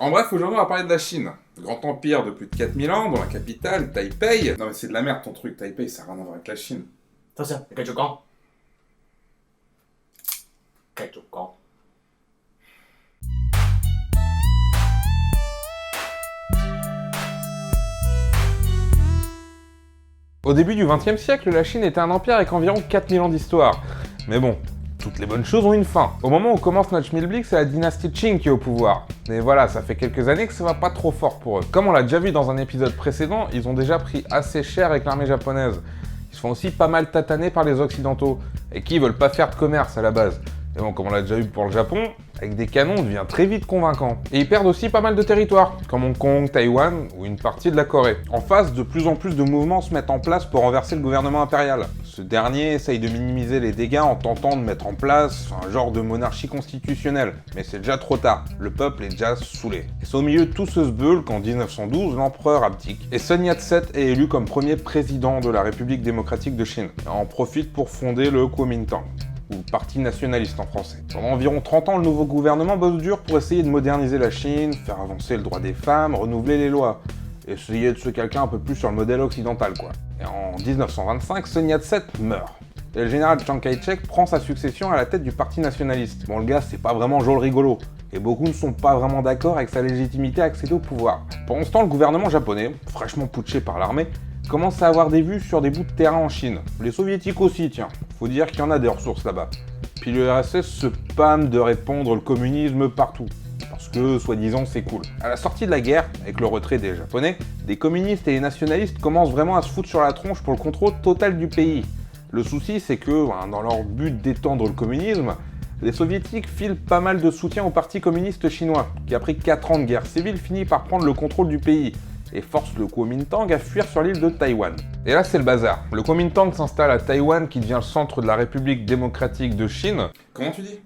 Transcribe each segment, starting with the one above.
En bref, aujourd'hui on va parler de la Chine. Grand empire de plus de 4000 ans, dont la capitale, Taipei. Non mais c'est de la merde ton truc, Taipei ça n'a rien à voir avec la Chine. 等陣，你繼續講，繼續講。Au début du XXe siècle, la Chine était un empire avec environ 4000 ans d'histoire. Mais bon, toutes les bonnes choses ont une fin. Au moment où commence notre schmilblick, c'est la dynastie Qing qui est au pouvoir. Et voilà, ça fait quelques années que ça va pas trop fort pour eux. Comme on l'a déjà vu dans un épisode précédent, ils ont déjà pris assez cher avec l'armée japonaise. Ils se font aussi pas mal tataner par les occidentaux, et qui veulent pas faire de commerce à la base. Et bon, comme on l'a déjà eu pour le Japon, avec des canons, on devient très vite convaincant. Et ils perdent aussi pas mal de territoires, comme Hong Kong, Taïwan ou une partie de la Corée. En face, de plus en plus de mouvements se mettent en place pour renverser le gouvernement impérial. Ce dernier essaye de minimiser les dégâts en tentant de mettre en place un genre de monarchie constitutionnelle. Mais c'est déjà trop tard, le peuple est déjà saoulé. Et c'est au milieu de tout ce sbeul qu'en 1912, l'empereur abdique. Et Sun Yat-sen est élu comme premier président de la République démocratique de Chine. Et en profite pour fonder le Kuomintang, ou Parti nationaliste en français. Pendant environ 30 ans, le nouveau gouvernement bosse dur pour essayer de moderniser la Chine, faire avancer le droit des femmes, renouveler les lois, essayer de se calquer un peu plus sur le modèle occidental, quoi. Et en 1925, Sun Yat-sen meurt. Et le général Chiang Kai-shek prend sa succession à la tête du Parti nationaliste. Bon, le gars, c'est pas vraiment Joe le rigolo, et beaucoup ne sont pas vraiment d'accord avec sa légitimité à accéder au pouvoir. Pendant ce temps, le gouvernement japonais, fraîchement putché par l'armée, commence à avoir des vues sur des bouts de terrain en Chine. Les soviétiques aussi, tiens. Faut dire qu'il y en a des ressources là-bas. Puis le RSS se pâme de répandre le communisme partout. Parce que, soi-disant, c'est cool. À la sortie de la guerre, avec le retrait des Japonais, des communistes et des nationalistes commencent vraiment à se foutre sur la tronche pour le contrôle total du pays. Le souci, c'est que, dans leur but d'étendre le communisme, les soviétiques filent pas mal de soutien au parti communiste chinois, qui après 4 ans de guerre civile finit par prendre le contrôle du pays, et force le Kuomintang à fuir sur l'île de Taïwan. Et là, c'est le bazar. Le Kuomintang s'installe à Taïwan, qui devient le centre de la République démocratique de Chine, Comment tu dis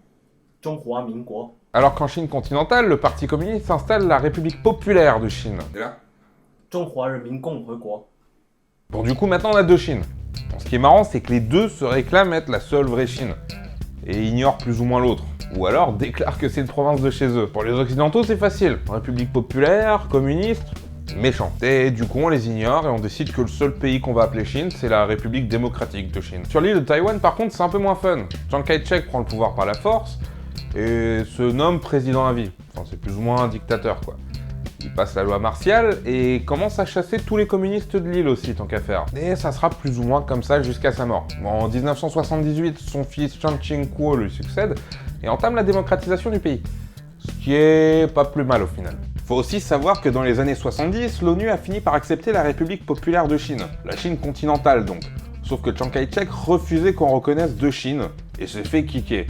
中華民國 alors qu'en Chine continentale, le Parti communiste s'installe la République populaire de Chine. Et là 中華人民共和國 Bon, du coup, maintenant, on a deux Chines. Bon, ce qui est marrant, c'est que les deux se réclament être la seule vraie Chine, et ignorent plus ou moins l'autre. Ou alors déclarent que c'est une province de chez eux. Pour les occidentaux, c'est facile. République populaire, communiste, méchant. Et du coup, on les ignore et on décide que le seul pays qu'on va appeler Chine, c'est la République démocratique de Chine. Sur l'île de Taïwan, par contre, c'est un peu moins fun. Chiang Kai-shek prend le pouvoir par la force et se nomme président à vie. Enfin, c'est plus ou moins un dictateur, quoi. Il passe la loi martiale et commence à chasser tous les communistes de l'île aussi, tant qu'à faire. Et ça sera plus ou moins comme ça jusqu'à sa mort. Bon, en 1978, son fils Chiang Ching-kuo lui succède et entame la démocratisation du pays. Ce qui est pas plus mal au final. Faut aussi savoir que dans les années 70, l'ONU a fini par accepter la République populaire de Chine, la Chine continentale donc. Sauf que Chiang Kai-shek refusait qu'on reconnaisse deux Chines, et s'est fait kicker.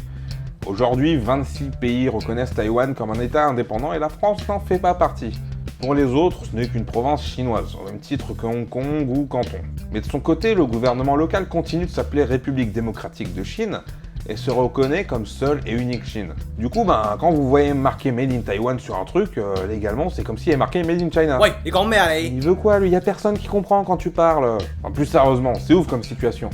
Aujourd'hui, 26 pays reconnaissent Taïwan comme un État indépendant et la France n'en fait pas partie. Pour les autres, ce n'est qu'une province chinoise, au même titre que Hong Kong ou Canton. Mais de son côté, le gouvernement local continue de s'appeler République démocratique de Chine, et se reconnaît comme seule et unique Chine. Du coup, quand vous voyez marqué Made in Taiwan sur un truc, légalement, c'est comme s'il y avait marqué Made in China. 喂，你講咩啊你？ Il veut quoi, lui? Y a personne qui comprend quand tu parles. En plus, sérieusement, c'est ouf comme situation.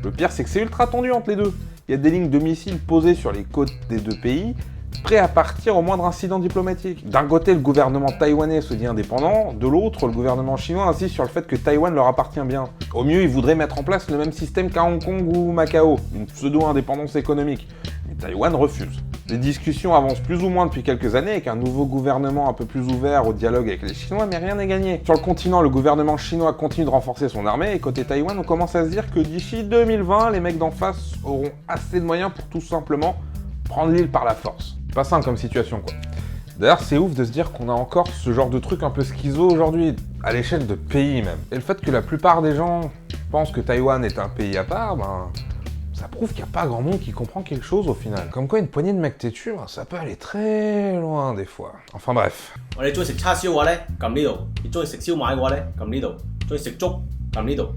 Le pire, c'est que c'est ultra tendu entre les deux. Il y a des lignes de missiles posées sur les côtes des deux pays, prêts à partir au moindre incident diplomatique. D'un côté, le gouvernement taïwanais se dit indépendant, de l'autre, le gouvernement chinois insiste sur le fait que Taïwan leur appartient bien. Au mieux, ils voudraient mettre en place le même système qu'à Hong Kong ou Macao, une pseudo-indépendance économique. Mais Taïwan refuse. Les discussions avancent plus ou moins depuis quelques années avec un nouveau gouvernement un peu plus ouvert au dialogue avec les Chinois, mais rien n'est gagné. Sur le continent, le gouvernement chinois continue de renforcer son armée, et côté Taïwan, on commence à se dire que d'ici 2020, les mecs d'en face auront assez de moyens pour tout simplement prendre l'île par la force. Pas simple comme situation, quoi. D'ailleurs, c'est ouf de se dire qu'on a encore ce genre de truc un peu schizo aujourd'hui, à l'échelle de pays même. Et le fait que la plupart des gens pensent que Taïwan est un pays à part, ça prouve qu'il n'y a pas grand monde qui comprend quelque chose au final. Comme quoi, une poignée de mecs têtus, ça peut aller très loin des fois. Enfin bref. 我哋中意食叉燒嘅話咧，撳呢度；你中意食燒賣嘅話咧，撳呢度；中意食粥，撳呢度。